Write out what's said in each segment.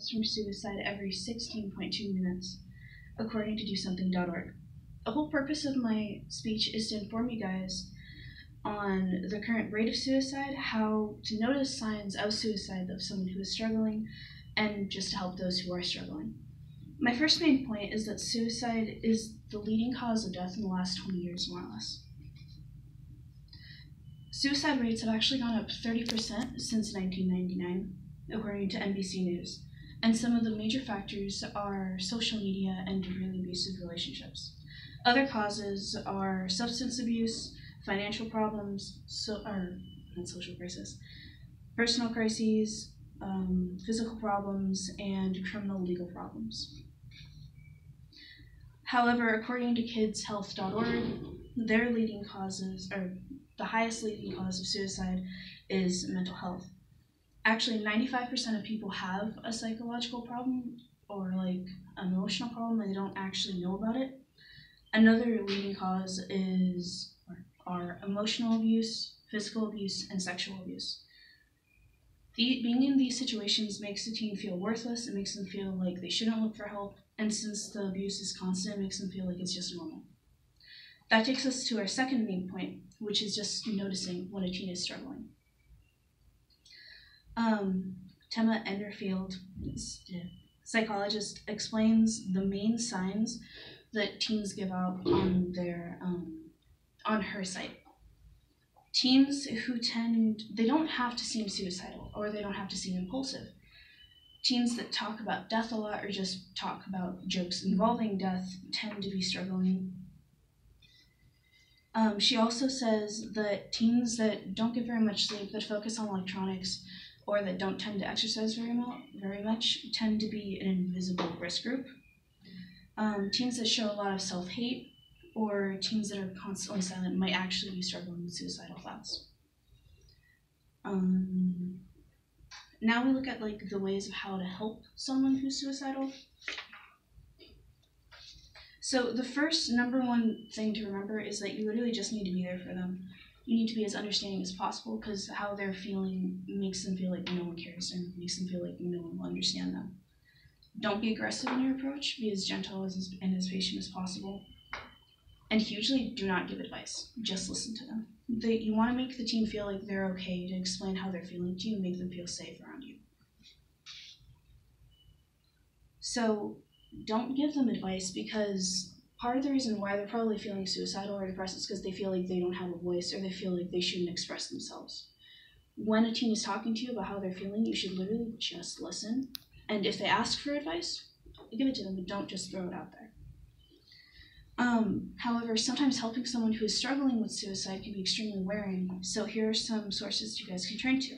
from suicide every 16.2 minutes, according to DoSomething.org. The whole purpose of my speech is to inform you guys on the current rate of suicide, how to notice signs of suicide of someone who is struggling, and just to help those who are struggling. My first main point is that suicide is the leading cause of death in the last 20 years, more or less. Suicide rates have actually gone up 30% since 1999, according to NBC News, and some of the major factors are social media and really abusive relationships. Other causes are substance abuse, financial problems, not social crisis, personal crises, physical problems, and criminal legal problems. However, according to kidshealth.org, their leading causes, or the highest leading cause of suicide, is mental health. Actually, 95% of people have a psychological problem or like an emotional problem and they don't actually know about it. Another leading cause are emotional abuse, physical abuse, and sexual abuse. Being in these situations makes the teen feel worthless. It makes them feel like they shouldn't look for help, and since the abuse is constant, it makes them feel like it's just normal. That takes us to our second main point, which is just noticing when a teen is struggling. Tema Enderfield, psychologist, explains the main signs that teens give out on their on her site. Teens who they don't have to seem suicidal or they don't have to seem impulsive. Teens that talk about death a lot or just talk about jokes involving death tend to be struggling. She also says that teens that don't get very much sleep, that focus on electronics, or that don't tend to exercise very much tend to be an invisible risk group. Teens that show a lot of self-hate or teens that are constantly silent might actually be struggling with suicidal thoughts. Now we look at the ways of how to help someone who's suicidal. So the first number one thing to remember is that you literally just need to be there for them. You need to be as understanding as possible because how they're feeling makes them feel like no one cares and makes them feel like no one will understand them. Don't be aggressive in your approach. Be as gentle and as patient as possible. And hugely, do not give advice. Just listen to them. You want to make the teen feel like they're okay, to explain how they're feeling to you and make them feel safe around you. So don't give them advice because part of the reason why they're probably feeling suicidal or depressed is because they feel like they don't have a voice or they feel like they shouldn't express themselves. When a teen is talking to you about how they're feeling, you should literally just listen. And if they ask for advice, give it to them, but don't just throw it out there. However, sometimes helping someone who is struggling with suicide can be extremely wearing, so here are some sources you guys can turn to.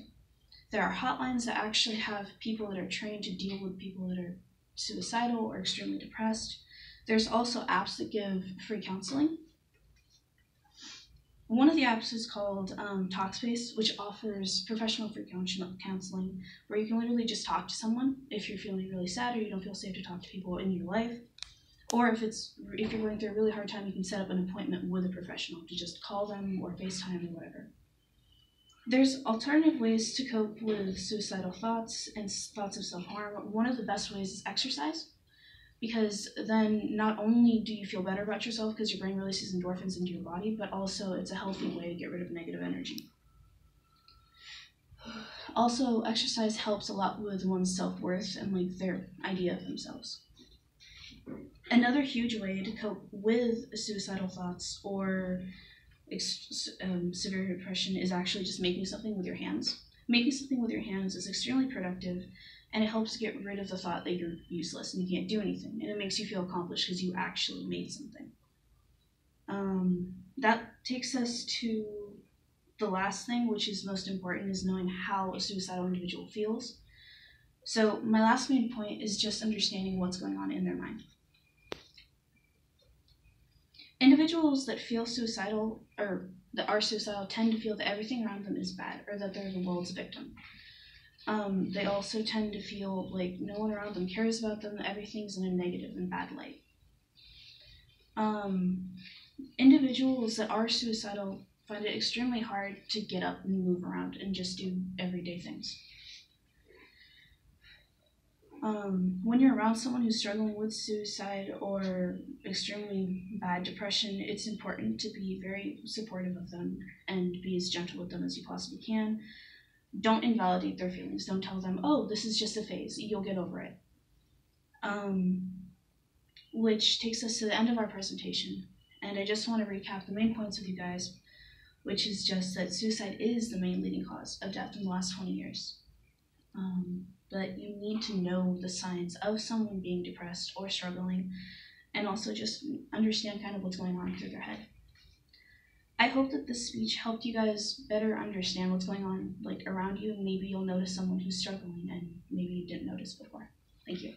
There are hotlines that actually have people that are trained to deal with people that are suicidal or extremely depressed. There's also apps that give free counseling. One of the apps is called Talkspace, which offers professional free counseling where you can literally just talk to someone if you're feeling really sad or you don't feel safe to talk to people in your life. Or if you're going through a really hard time, you can set up an appointment with a professional to just call them or FaceTime or whatever. There's alternative ways to cope with suicidal thoughts and thoughts of self-harm. One of the best ways is exercise, because then not only do you feel better about yourself because your brain releases endorphins into your body, but also it's a healthy way to get rid of negative energy. Also, exercise helps a lot with one's self-worth and their idea of themselves. Another huge way to cope with suicidal thoughts or severe depression is actually just making something with your hands. Making something with your hands is extremely productive, and it helps get rid of the thought that you're useless and you can't do anything, and it makes you feel accomplished because you actually made something. That takes us to the last thing, which is most important, is knowing how a suicidal individual feels. So my last main point is just understanding what's going on in their mind. Individuals that feel suicidal or that are suicidal tend to feel that everything around them is bad or that they're the world's victim. They also tend to feel like no one around them cares about them, that everything's in a negative and bad light. Individuals that are suicidal find it extremely hard to get up and move around and just do everyday things. When you're around someone who's struggling with suicide or extremely bad depression, it's important to be very supportive of them and be as gentle with them as you possibly can. Don't invalidate their feelings. Don't tell them, oh, this is just a phase, you'll get over it. Which takes us to the end of our presentation. And I just want to recap the main points with you guys, which is just that suicide is the main leading cause of death in the last 20 years. But you need to know the signs of someone being depressed or struggling, and also just understand kind of what's going on through their head. I hope that this speech helped you guys better understand what's going on like around you. Maybe you'll notice someone who's struggling and maybe you didn't notice before. Thank you.